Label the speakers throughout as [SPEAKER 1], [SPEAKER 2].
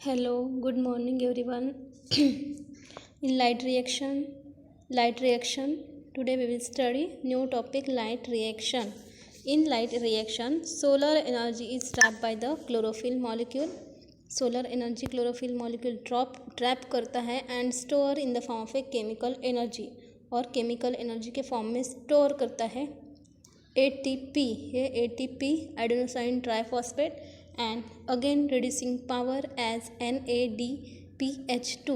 [SPEAKER 1] Hello, good morning everyone. In light reaction, today we will study new topic light reaction. In light reaction, solar energy is trapped by the chlorophyll molecule. Solar energy chlorophyll molecule trap करता है and store in the form of a chemical energy और chemical energy के form में store करता है ATP ये ATP adenosine triphosphate and again reducing power as NADPH2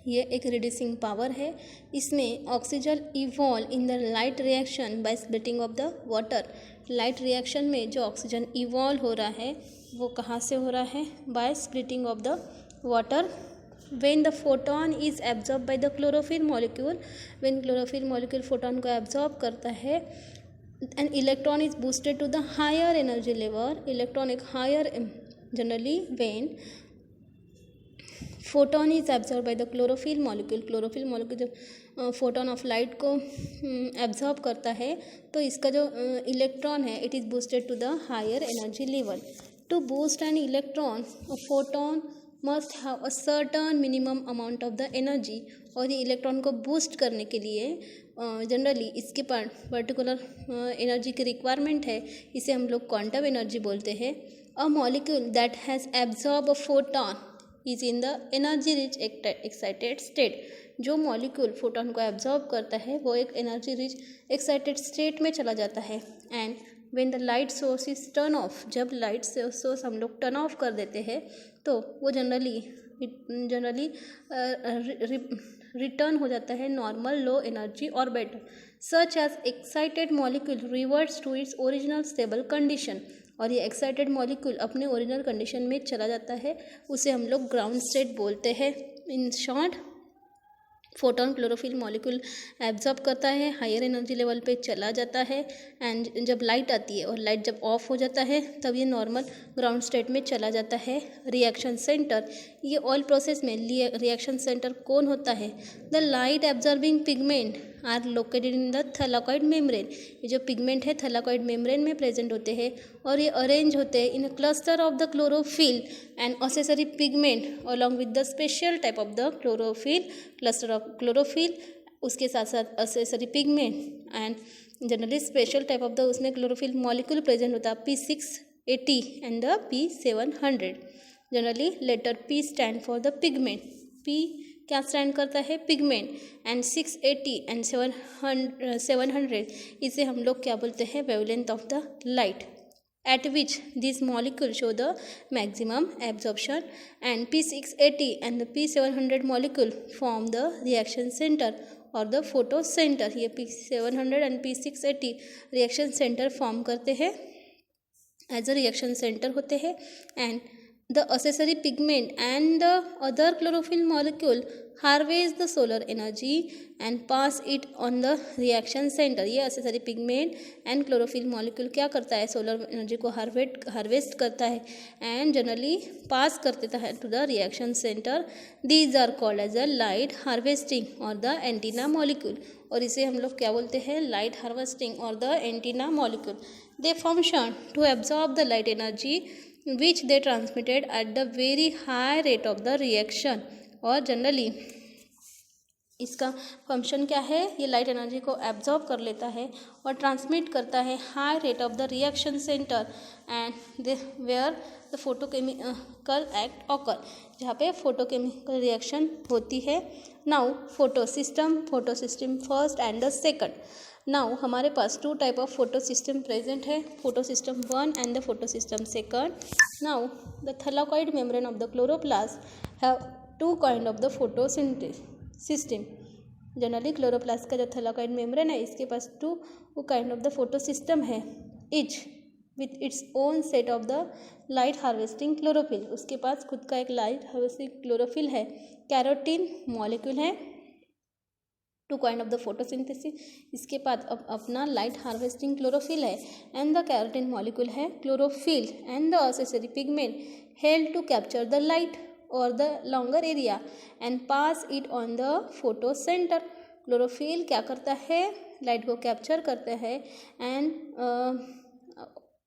[SPEAKER 1] ये एक रिड्यूसिंग पावर है। इसमें oxygen evolve in the light reaction by splitting of the water. Light reaction में जो ऑक्सीजन इवॉल्व हो रहा है वो कहाँ से हो रहा है? By splitting of the water. When the photon is absorbed by the chlorophyll molecule, when chlorophyll molecule photon को absorb करता है, an electron is boosted to the higher energy level. Electron एक higher generally when photon is absorbed by the chlorophyll molecule जब photon of light को absorb करता है तो इसका जो electron है it is boosted to the higher energy level. To boost an electron, a photon must have a certain minimum amount of the energy. और ये इलेक्ट्रॉन को बूस्ट करने के लिए जनरली इसके पर्टिकुलर एनर्जी की रिक्वायरमेंट है, इसे हम लोग क्वांटम एनर्जी बोलते हैं। A molecule that has absorb a photon is in the energy rich excited state. जो मॉलिक्यूल फोटॉन को एब्जॉर्ब करता है वो एक एनर्जी रिच एक्साइटेड स्टेट में चला जाता है। And when the light source is turn off, जब लाइट सोर्स हम लोग टर्न ऑफ कर देते हैं तो वो जनरली रिटर्न हो जाता है normal low energy orbit. Such as excited molecule reverts to its original stable condition. और ये एक्साइटेड मॉलिक्यूल अपने ओरिजिनल कंडीशन में चला जाता है, उसे हम लोग ग्राउंड स्टेट बोलते हैं। In short, photon chlorophyll molecule absorb करता है, हायर एनर्जी लेवल पे चला जाता है एंड जब लाइट आती है और लाइट जब ऑफ हो जाता है तब ये नॉर्मल ग्राउंड स्टेट में चला जाता है। रिएक्शन सेंटर, ये ऑयल प्रोसेस में रिएक्शन सेंटर कौन होता है? The light absorbing pigment are located in the thylakoid membrane. ये जो पिगमेंट है थैलाकॉइड मेम्ब्रेन में प्रेजेंट होते हैं और ये अरेंज होते हैं in a cluster of the chlorophyll and accessory pigment along with the special type of the chlorophyll, cluster of chlorophyll उसके साथ साथ accessory pigment and generally special type of the उसमें क्लोरोफिल मॉलिक्यूल प्रेजेंट होता है P680 and the P700। Generally letter P stand for the pigment. P क्या stand करता है? Pigment. And 680 and 700 इसे हम लोग क्या बोलते हैं? Wavelength of the light at which these molecules show the maximum absorption, and P680 and the P700 molecule form the reaction center or the photo center। ये P700 and P680 reaction center form करते हैं, as a reaction center होते हैं। and the accessory pigment and the other chlorophyll molecule harvest the solar energy and pass it on the reaction center। ये accessory pigment and chlorophyll molecule क्या करता है? Solar energy को harvest करता है and generally पास कर देता है to the reaction centre. These are called as a light harvesting or the antenna molecule. और इसे हम लोग क्या बोलते हैं? Light harvesting or the antenna molecule. They function to absorb the light energy which they transmitted at the very high rate of the reaction। और generally इसका function क्या है? ये लाइट एनर्जी को एब्जॉर्ब कर लेता है और ट्रांसमिट करता है high rate of the reaction centre and where the photochemical act occur, जहाँ पे फोटोकेमिकल रिएक्शन होती है। Now photo system first and the second. Now हमारे पास two type of photo system present है, photo system 1 and the photo system 2। Now the thylakoid membrane of the chloroplast have two kind of the photo system. Generally chloroplast का जो thylakoid membrane है इसके पास to kind of the photo system है, each with its own set of the light harvesting chlorophyll. उसके पास खुद का एक लाइट हार्वेस्टिंग क्लोरोफिल है। कैरोटीन मॉलिक्यूल है, two kind of the photosynthesis. इसके बाद अपना लाइट हार्वेस्टिंग क्लोरोफिल है एंड द कैरोटीन मॉलिक्यूल है chlorophyll and the accessory pigment help to capture the light और the longer area and pass it on the photo centre. Chlorophyll क्या करता है? Light को कैप्चर करता है एंड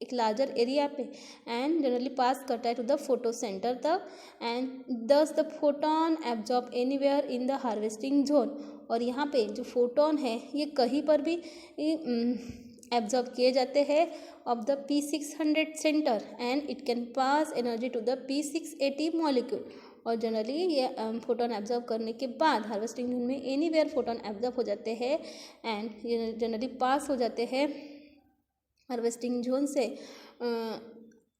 [SPEAKER 1] एक लार्जर एरिया पे एंड जनरली पास करता है टू द फोटो सेंटर तक एंड दस the photon absorb anywhere in the harvesting zone. और यहाँ पे जो फोटोन है ये कहीं पर भी एब्जॉर्ब किए जाते हैं of the P600 centre and it can pass energy to the P680 molecule. और जनरली ये फोटोन एब्जॉर्ब करने के बाद हार्वेस्टिंग जोन में एनीवेयर फोटोन एब्जॉर्ब हो जाते हैं एंड ये जनरली पास हो जाते हैं हार्वेस्टिंग जोन से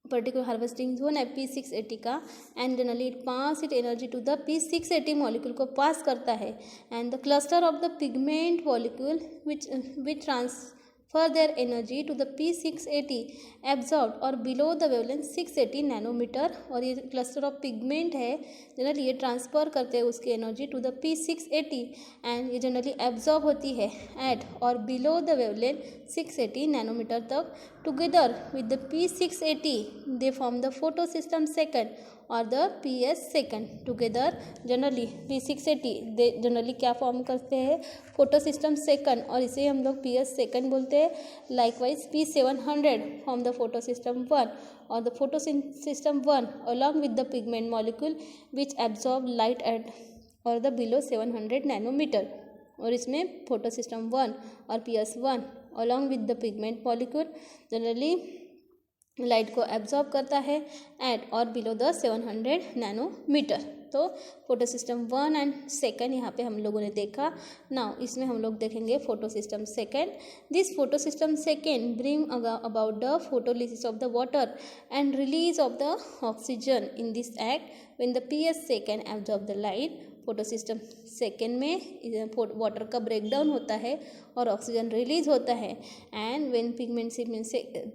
[SPEAKER 1] पर्टिकुलर हार्वेस्टिंग जोन है P680 का and generally it pass it energy to the P680 molecule को पास करता है and the cluster of the pigment molecule which transfer their energy to the P680 absorb or below the wavelength 680 nanometre. और ये cluster of pigment है generally ये transfer करते हैं उसकी energy to the P680 and ये जनरली एब्जॉर्ब होती है एट और बिलो द वेवलेंथ 680 नैनोमीटर तक। Together with the P680 they form the photo system second और the PS second. Together generally P680 they generally क्या फॉर्म करते हैं photo system second और इसे हम लोग PS सेकेंड बोलते हैं। Likewise P700 form the photo system one और the photo system one along with the pigment molecule which absorb light at और द बिलो 700 नैनोमीटर। और इसमें फोटो सिस्टम वन और PS one along with the pigment molecule generally light को absorb करता है at और below the 700 nanometre. तो photo system one and second यहाँ पे हम लोगों ने देखा। नाउ इसमें हम लोग देखेंगे photo system second. This photo system second bring about the photolysis of the water and release of the oxygen in this act when the PS second absorb the light. Photo system second में water का breakdown होता है और oxygen release होता है and when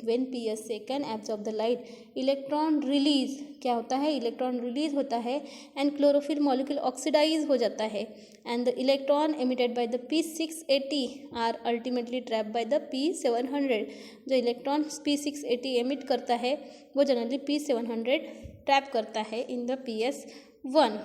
[SPEAKER 1] when PS second absorb the light electron release क्या होता है इलेक्ट्रॉन रिलीज होता है एंड क्लोरोफिल मॉलिक्यूल ऑक्सीडाइज हो जाता है and the electron emitted by the P680 are ultimately trap by the P700। जो इलेक्ट्रॉन P680 एमिट करता है वो जनरली P700 ट्रैप करता है in the PS one.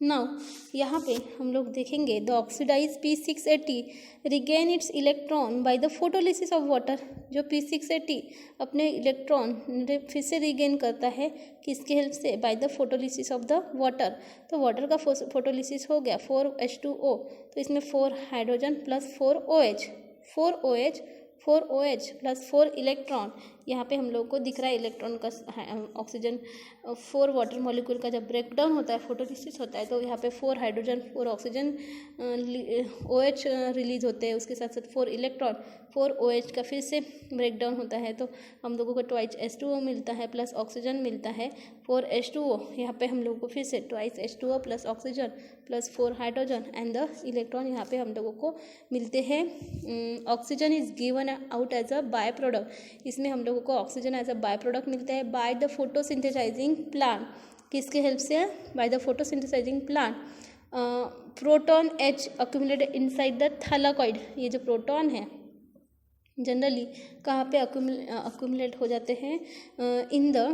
[SPEAKER 1] Now यहाँ पे हम लोग देखेंगे the oxidise P680 regain its electron by the photolysis of water. जो P680 अपने इलेक्ट्रॉन फिर से रिगेन करता है किसके हेल्प से by the photolysis of the water. तो वाटर का फोटोलिसिस हो गया 4H2O तो इसमें 4 hydrogen plus 4 OH plus 4 electron. यहाँ पे हम लोग को दिख रहा है इलेक्ट्रॉन का ऑक्सीजन 4 वाटर मॉलिक्यूल का जब ब्रेकडाउन होता है फोटोलिसिस होता है तो यहाँ पे 4 हाइड्रोजन 4 ऑक्सीजन OH रिलीज होते हैं उसके साथ साथ 4 इलेक्ट्रॉन 4 OH का फिर से ब्रेकडाउन होता है तो हम लोगों को ट्वाइस H2O मिलता है प्लस ऑक्सीजन मिलता है 4H2O। यहाँ पे हम लोगों को फिर से twice H2O plus oxygen plus 4 hydrogen and the electron यहाँ पे हम लोगों को मिलते हैं। Oxygen is given out as a by product. इसमें हम लोगों को oxygen as a by product मिलता है बाय द फोटोसिंथेसाइजिंग प्लांट। किसके हेल्प से by the photosynthesising plant. Proton H accumulated inside the thylakoid. ये जो प्रोटॉन है जनरली कहाँ पे अक्यूमुलेट हो जाते हैं इन द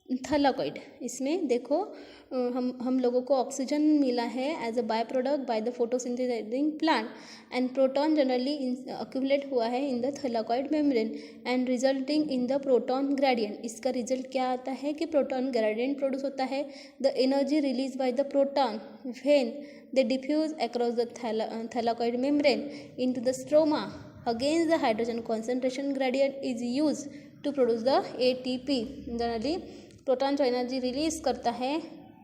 [SPEAKER 1] थैलाकॉइड। इसमें देखो हम लोगों को ऑक्सीजन मिला है as a by product by the photosynthesising plant and proton generally accumulate हुआ है in the thylakoid membrane and resulting in the proton gradient. इसका रिजल्ट क्या आता है कि प्रोटॉन ग्रेडियंट प्रोड्यूस होता है। The energy release by the proton when they diffuse across the thylakoid membrane into the stroma against the hydrogen concentration gradient is use to produce the ATP। Generally proton जो energy release करता है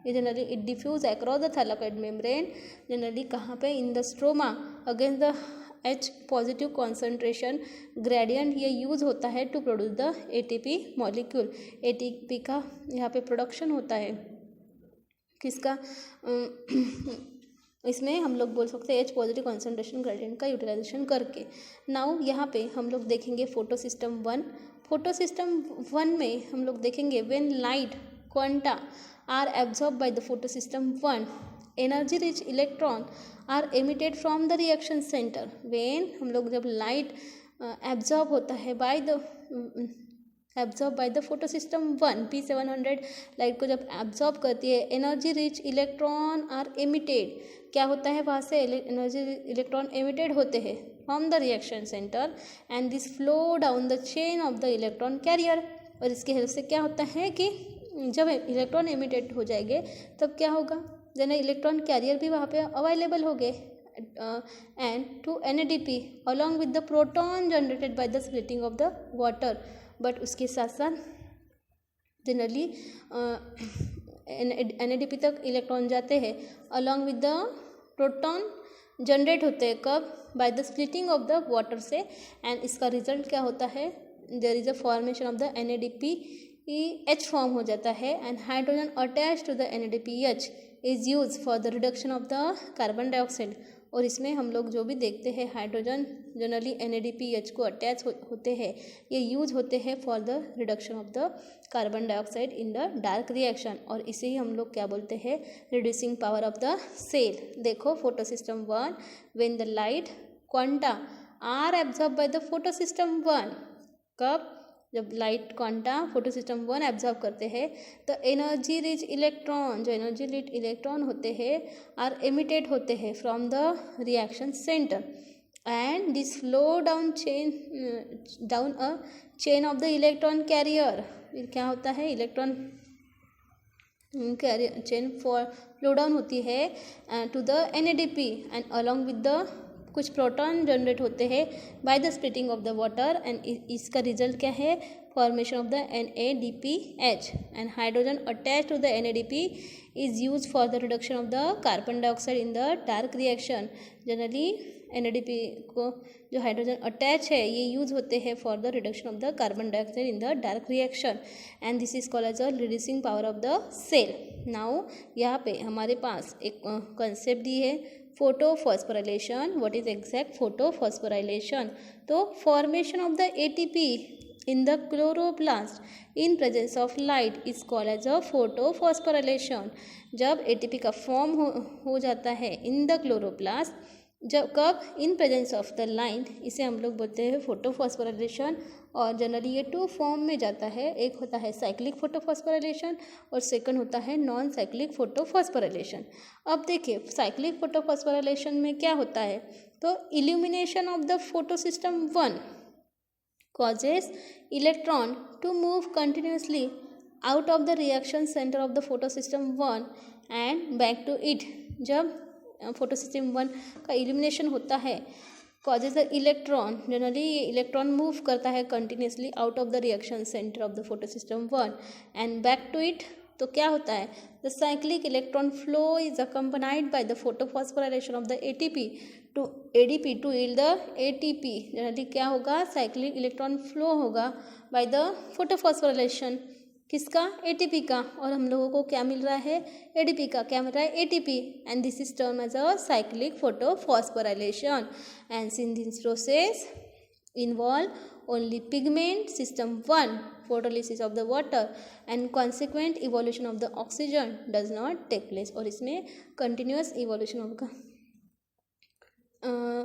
[SPEAKER 1] ये generally it diffuse across the thylakoid membrane generally कहाँ पे in the stroma against the H positive concentration gradient ये use होता है to produce the ATP molecule. ATP का यहाँ पे प्रोडक्शन होता है किसका इसमें हम लोग बोल सकते हैं H पॉजिटिव कॉन्सेंट्रेशन ग्रेडियंट का यूटिलाइजेशन करके। नाउ यहाँ पे हम लोग देखेंगे photo system one. Photo system one में हम लोग देखेंगे when light quanta are absorb by the photo system one energy rich electron are emitted from the reaction centre. When हम लोग जब लाइट एब्जॉर्ब होता है by the photo system one P700 light को जब एब्जॉर्ब करती है energy rich electron are emitted. क्या होता है वहाँ से एनर्जी इलेक्ट्रॉन एमिटेड होते हैं from the reaction centre and this flow down the chain of the electron career. और इसके हेल्प से क्या होता है कि जब इलेक्ट्रॉन एमिटेड हो जाएंगे तब क्या होगा, देन इलेक्ट्रॉन कैरियर भी वहाँ पे अवेलेबल हो गए and to NADP along with the proton generated by the splitting of the water। But उसके साथ साथ जनरली NADP तक इलेक्ट्रॉन जाते हैं along with the proton generate होते हैं कब, by the splitting of the water से। एंड इसका रिजल्ट क्या होता है, there is a formation of the NADP H form हो जाता है and hydrogen attach to the NADP H is use for the reduction of the carbon dioxide. और इसमें हम लोग जो भी देखते हैं हाइड्रोजन जनरली NADP H को अटैच होते हैं, ये यूज होते हैं for the reduction of the carbon dioxide in the dark reaction. और इसे ही हम लोग क्या बोलते हैं, reducing power of the cell. देखो photo system 1, when the light quanta are absorb by the photo system 1, कब, जब light quanta photo system 1 absorb करते हैं तो एनर्जी रिच इलेक्ट्रॉन, जो एनर्जी रिच इलेक्ट्रॉन होते हैं आर एमिटेड होते हैं from the reaction centre and this flow down a chain of the electron carrier. फिर क्या होता है, electron carrier chain flow down होती है to the NADP and along with the कुछ प्रोटॉन जनरेट होते हैं by the splitting of the water and इसका रिजल्ट क्या है, formation of the NADPH and hydrogen attach to the NADP is use for the reduction of the carbon dioxide in the dark reaction. Generally NADP को जो hydrogen attach है ये use होते हैं for the reduction of the carbon dioxide in the dark reaction and this is called as a reducing power of the cell. Now यहाँ पे हमारे पास एक कंसेप्ट दी है, photophosphorylation. What is exact photophosphorylation, तो formation of the ATP in the chloroplast in presence of light is called as a photophosphorilation। जब ATP का फॉर्म हो जाता है इन द क्लोरोप्लास्ट, जब कब, in presence of the light, इसे हम लोग बोलते हैं फोटोफॉस्फोराइलेशन। और जनरली ये 2 फॉर्म में जाता है, एक होता है साइक्लिक फोटोफॉस्फोराइलेशन और सेकंड होता है नॉन साइक्लिक फोटोफॉस्फोराइलेशन। अब देखिए साइक्लिक फोटोफॉस्फोराइलेशन में क्या होता है, तो illumination of the photosystem 1 causes electron to move continuously out of the reaction center of the photosystem 1 and back to it। जब photosystem 1 का illumination होता है causes the electron, generally ये इलेक्ट्रॉन मूव करता है continuously out of the reaction center of the photosystem 1 and back to it। तो क्या होता है, the cyclic electron flow is accompanied by the photophosphorylation of the ATP to ADP to yield the ATP। Generally क्या होगा, cyclic electron flow होगा by the photophosphorylation, किसका, ATP का। और हम लोगों को क्या मिल रहा है, ADP का। क्या मिल रहा है, ATP। And this is term as a cyclic photophosphorylation and since this process involve only pigment system 1 photolysis of the water and consequent evolution of the oxygen does not take place। और इसमें continuous evolution of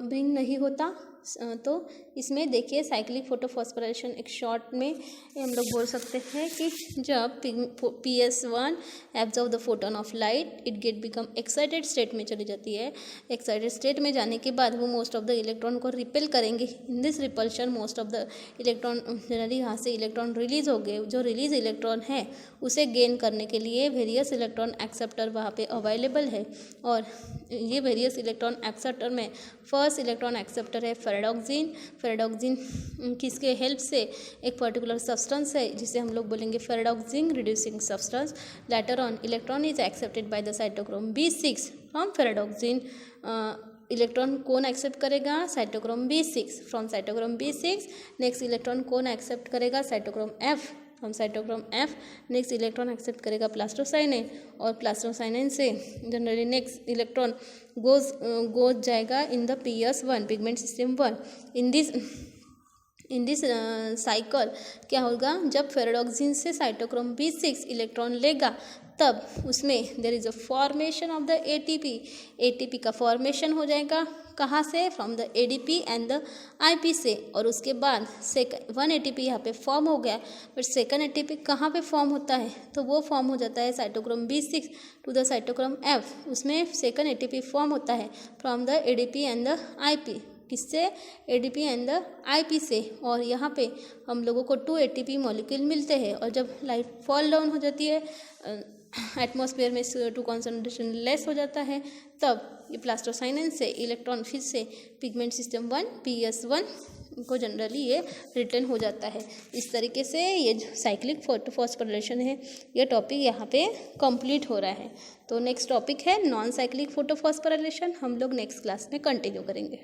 [SPEAKER 1] bring नहीं होता। तो इसमें देखिए cyclic photophosphorylation एक short में हम लोग बोल सकते हैं कि जब PS1 absorb the photon of light it get become excited state में चली जाती है। एक्साइटेड स्टेट में जाने के बाद वो मोस्ट ऑफ द इलेक्ट्रॉन को रिपेल करेंगे। In this repulsion most of the electron generally यहाँ से इलेक्ट्रॉन रिलीज हो गए। जो रिलीज इलेक्ट्रॉन है उसे गेन करने के लिए वेरियस इलेक्ट्रॉन एक्सेप्टर वहाँ पे अवेलेबल है। और ये वेरियस इलेक्ट्रॉन एक्सेप्टर में फर्स्ट इलेक्ट्रॉन एक्सेप्टर है फेराडॉक्सिन। फेराडॉक्सिन किसके हेल्प से, एक पर्टिकुलर सब्सटेंस है जिसे हम लोग बोलेंगे ferredoxin reducing substance. Letter on electron is accepted by the cytochrome B6 from ferredoxin. Electron कौन एक्सेप्ट करेगा, cytochrome B6। From cytochrome B6 next electron कौन एक्सेप्ट करेगा, cytochrome F। From cytochrome F next electron accept करेगा plastocyanin. और plastocyanin से generally next electron goes जाएगा in the PS1 pigment system 1। In this cycle क्या होगा, जब फेराडॉक्सिन से साइटोक्रोम B6 इलेक्ट्रॉन लेगा तब उसमें there is a formation of the ATP का फॉर्मेशन हो जाएगा। कहाँ से, from the ADP and the IP से। और उसके बाद वन ATP यहाँ पे फॉर्म हो गया, बट सेकंड ATP कहाँ पे फॉर्म होता है, तो वो फॉर्म हो जाता है cytochrome B6 to the cytochrome F। उसमें सेकंड ATP फॉर्म होता है from the ADP and the IP। किससे, ADP एंड द IP से। और यहाँ पे हम लोगों को 2 ATP मॉलिक्यूल मिलते हैं। और जब लाइट फॉल डाउन हो जाती है एटमॉस्फेयर में, CO2 कॉन्सेंट्रेशन लेस हो जाता है, तब ये प्लास्टोसाइनेंस से इलेक्ट्रॉन फिर से पिगमेंट सिस्टम 1 PS1 को जनरली ये रिटर्न हो जाता है। इस तरीके से ये जो साइक्लिक फोटोफॉस्फोरिलेशन है, ये टॉपिक यहाँ पे कंप्लीट हो रहा है। तो नेक्स्ट टॉपिक है नॉन साइक्लिक फोटोफॉस्फोरिलेशन, हम लोग नेक्स्ट क्लास में कंटिन्यू करेंगे।